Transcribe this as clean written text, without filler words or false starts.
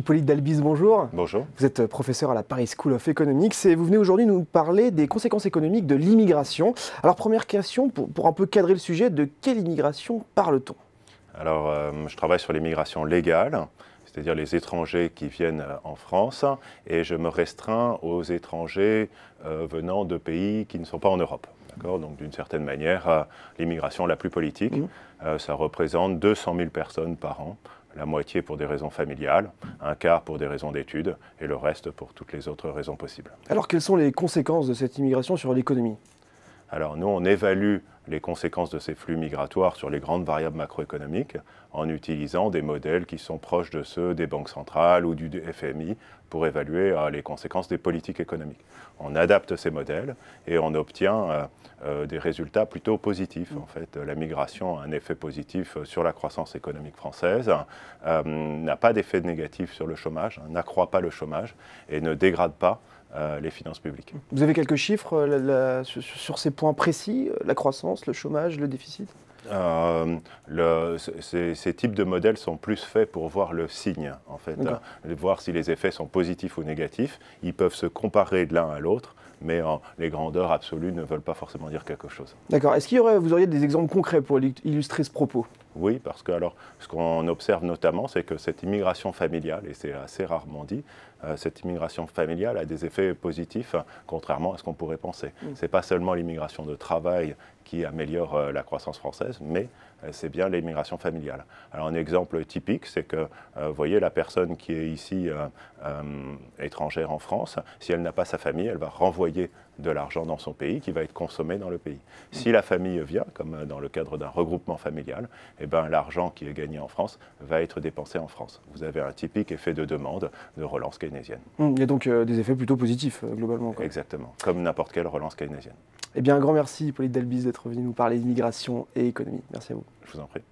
Hippolyte Dalbise, bonjour. Bonjour. Vous êtes professeur à la Paris School of Economics et vous venez aujourd'hui nous parler des conséquences économiques de l'immigration. Alors première question, pour un peu cadrer le sujet, de quelle immigration parle-t-on? Alors, je travaille sur l'immigration légale, c'est-à-dire les étrangers qui viennent en France, et je me restreins aux étrangers venant de pays qui ne sont pas en Europe. Donc, d'une certaine manière, l'immigration la plus politique, ça représente 200 000 personnes par an, la moitié pour des raisons familiales, un quart pour des raisons d'études, et le reste pour toutes les autres raisons possibles. Alors, quelles sont les conséquences de cette immigration sur l'économie? Alors nous, on évalue les conséquences de ces flux migratoires sur les grandes variables macroéconomiques en utilisant des modèles qui sont proches de ceux des banques centrales ou du FMI pour évaluer les conséquences des politiques économiques. On adapte ces modèles et on obtient des résultats plutôt positifs. En fait, la migration a un effet positif sur la croissance économique française, n'a pas d'effet négatif sur le chômage, n'accroît pas le chômage et ne dégrade pas les finances publiques. Vous avez quelques chiffres sur ces points précis, la croissance, le chômage, le déficit? Ces types de modèles sont plus faits pour voir le signe, en fait, voir si les effets sont positifs ou négatifs. Ils peuvent se comparer de l'un à l'autre, mais les grandeurs absolues ne veulent pas forcément dire quelque chose. D'accord. Est-ce vous auriez des exemples concrets pour illustrer ce propos? Oui, parce que ce qu'on observe notamment, c'est que cette immigration familiale, et c'est assez rarement dit, cette immigration familiale a des effets positifs, contrairement à ce qu'on pourrait penser. Ce n'est pas seulement l'immigration de travail qui améliore la croissance française, mais c'est bien l'immigration familiale. Alors un exemple typique, c'est que, vous voyez, la personne qui est ici étrangère en France, si elle n'a pas sa famille, elle va renvoyer de l'argent dans son pays qui va être consommé dans le pays. Si la famille vient, comme dans le cadre d'un regroupement familial, eh ben, l'argent qui est gagné en France va être dépensé en France. Vous avez un typique effet de demande de relance keynésienne. Il y a donc des effets plutôt positifs, globalement. Exactement, comme n'importe quelle relance keynésienne. Eh bien, un grand merci, Hippolyte Dalbise, d'être venu nous parler d'immigration et économie. Merci à vous. Je vous en prie.